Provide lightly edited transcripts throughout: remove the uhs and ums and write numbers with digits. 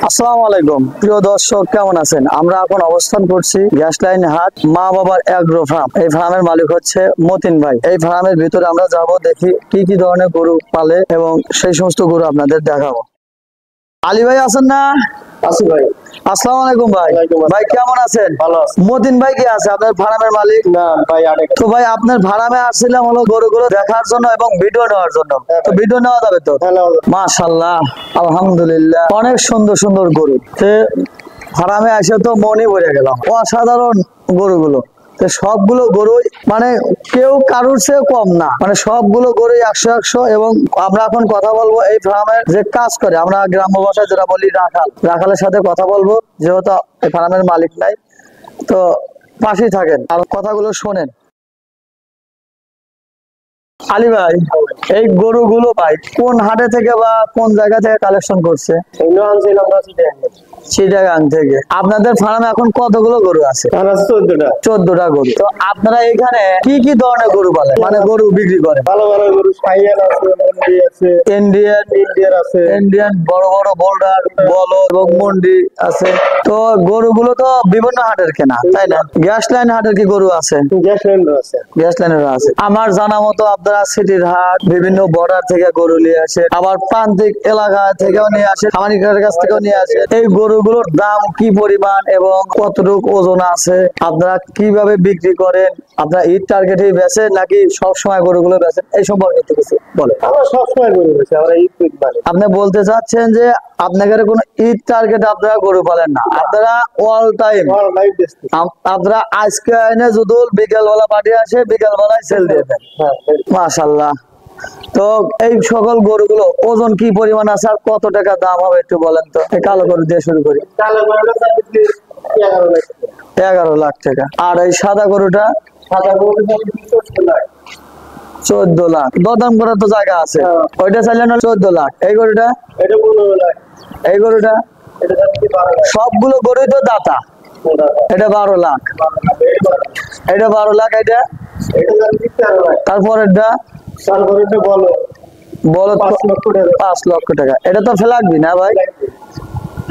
আসসালামু আলাইকুম প্রিয় দর্শক, কেমন আছেন? আমরা এখন অবস্থান করছি গ্যাস লাইন হাট মা বাবার এগ্রো ফার্ম। এই ফার্মের মালিক হচ্ছে মতিন ভাই। এই ফার্মের ভিতরে আমরা যাব, দেখি কি কি ধরনের গরু পালে এবং সেই সমস্ত গরু আপনাদের দেখাবো। আলী ভাই আছেন না? আসি ভাই। আসসালামু আলাইকুম ভাই। ভাই কেমন আছেন? ভালো আছি। মতিন ভাই কি আছে আপনার ফার্মের মালিক? না ভাই, তো ভাই আপনার ফার্মে আসছিলাম হলো গরুগুলো দেখার জন্য এবং ভিডিও নেওয়ার জন্য। তো ভিডিও নেওয়া যাবে তো? মাশাআল্লাহ, আলহামদুলিল্লাহ, অনেক সুন্দর সুন্দর গরু। ফার্মে এসে তো মনই ভরে গেল, অসাধারণ গরুগুলো। সবগুলো গরু মানে কেউ কারুর চেয়ে কম না, মানে সবগুলো গরু 100-100। এবং আমরা এখন কথা বলবো এই ফার্মের যে কাজ করে, আমরা গ্রাম্য ভাষায় যেটা বলি রাখালের সাথে কথা বলবো, যেহেতু এই ফার্মের মালিক নাই। তো পাশেই থাকেন আর কথাগুলো শোনেন। আলী ভাই, এই গরুগুলো ভাই কোন হাটে থেকে বা কোন জায়গা থেকে কালেকশন করছে? চিটাগাং থেকে। আপনাদের ফার্মে এখন কতগুলো গরু আছে? 14টা গরু। তো আপনারা এখানে কি কি ধরনের গরু পালেন, মানে গরু বিক্রি করেন? ভালো ভালো গরু, সাইয়াল আছে, মন্ডি আছে, ইন্ডিয়ান আছে, ইন্ডিয়ান বড় বড় বোল্ডার বলো এবং মন্ডি আছে। তো গরুগুলো তো বিভিন্ন হাটের কেনা, তাই না? গ্যাস লাইন হাটের কি গরু আছে? গ্যাস লাইনের আছে। গ্যাস লাইনের আছে। আমার জানা মতো আপনারা সিটির হাট বিভিন্ন বর্ডার থেকে গরু নিয়ে আসে, আবার প্রান্তিক এলাকা থেকেও নিয়ে আসে, খামারিদের কাছ থেকেও নিয়ে আসে। এই গরুগুলোর দাম কি পরিমাণ এবং কতটুকু ওজন আছে, আপনারা কিভাবে বিক্রি করেন? আপনারা ঈদ টার্গেটে বেচেন নাকি সব সময় গরুগুলো বেচেন? এই সম্পর্কে একটু কিছু বলেন। আমরা সবসময় গরু বেচি, আমরা ঈদ মানে। আপনি বলতে চাচ্ছেন যে আপনাদের কোনো ঈদ টার্গেটে আপনারা গরু পালেন না, আপনারা অল টাইম। আপনারা আজকে এনে যদি বিকেল বেলা পাঠিয়ে আসে, বিকেল বেলায় সেল দিয়ে দেন। মাশাআল্লাহ। তো এই সকল গরুগুলো ওজন কি পরিমাণ আছে আর কত টাকা দাম হবে একটু বলেন তো। এই কালো গরু দিয়ে শুরু করি। 11 লাখ টাকা। আর এই সাদা গরুটা? 14 লাখ। দরদাম করার তো জায়গা আছে। ওইটা চাইলেন 14 লাখ। এই গরুটা? এই গরুটা? সবগুলো গরুই তো দাতা। এটা 12 লাখ। এটা 12 লাখ। এটা? তারপরেরটা? বলো 5 লক্ষ টাকা। এটা তো ফেলাকবি না ভাই?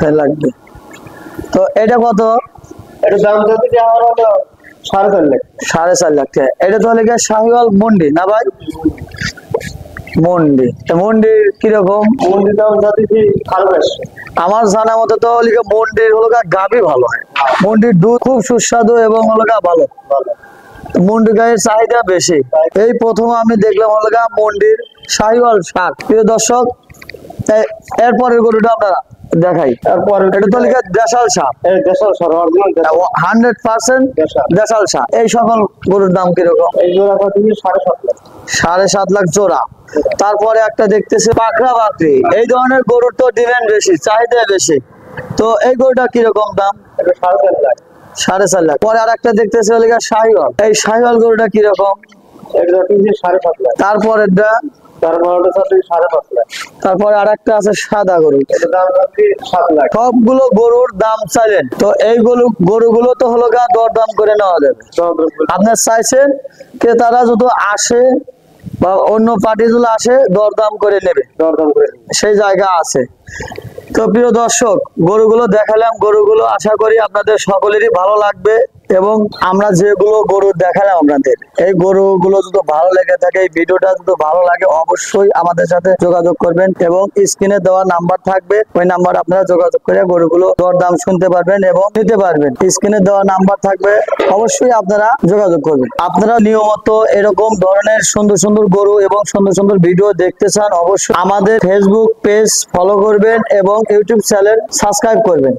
ফেলাকবি। তো এটা কত? এটা দাম যদি আমার হলো 4.5 লাখ। 4.5 লাখ টাকা। এটা তো হলে শাহিওয়াল মন্ডি না ভাই? মন্ডি। মন্ডির কিরকম? মন্ডির দাম যাচ্ছে আমার জানা মতো তো মন্ডির হলো গাভী ভালো হয়, মন্ডির দুধ খুব সুস্বাদু এবং হলো ভালো। মন্ডি গায়ের চাহিদা বেশি। এই প্রথম আমি দেখলাম হলো মন্ডির শাহিওয়াল ষাট। প্রিয় দর্শক, এরপরের গরুটা আমরা দেখাই। এটা তো দেশাল সাপ, 100% দেশাল সাপ। এই সকল গরুর দাম কিরকম? এই জোড়া 7.5 লাখ জোড়া। তারপরে একটা দেখতেছে পাকড়া বাকরি। এই ধরনের গরুর তো ডিমান্ড বেশি, চাহিদা বেশি। তো এই গরুটা কিরকম দাম? 4.5 লাখ। পরে আর একটা দেখতেছে শাহিওয়াল। এই শাহিওয়াল গরুটা কিরকম? তারপরেরটা? তারপরে আর একটা আছে সাদা গরু, সবগুলো গরুর দাম চাইলেন। তো এই গরুগুলো তো হলো দরদাম করে নেওয়া যাবে। আপনার চাইছেন ক্রেতারা যদি আসে বা অন্য পার্টি গুলো আসে, দরদাম করে নেবে, সেই জায়গা আছে। তো প্রিয় দর্শক, গরুগুলো দেখালাম। গরুগুলো আশা করি আপনাদের সকলেরই ভালো লাগবে। এবং আমরা যেগুলো গরু দেখালাম আপনাদের, এই গরুগুলো যদি ভালো লেগে থাকে, এই ভিডিওটা যদি ভালো লাগে, অবশ্যই আমাদের সাথে যোগাযোগ করবেন। এবং স্ক্রিনে দেওয়া নাম্বার থাকবে, ওই নাম্বার আপনারা যোগাযোগ করে গরুগুলো দরদাম শুনতে পারবেন এবং নিতে পারবেন। স্ক্রিনে দেওয়া নাম্বার থাকবে, অবশ্যই আপনারা যোগাযোগ করবেন। আপনারা নিয়মিত এরকম ধরনের সুন্দর সুন্দর গরু এবং সুন্দর সুন্দর ভিডিও দেখতে চান, অবশ্যই আমাদের ফেসবুক পেজ ফলো করবেন এবং ইউটিউব চ্যানেল সাবস্ক্রাইব করবেন।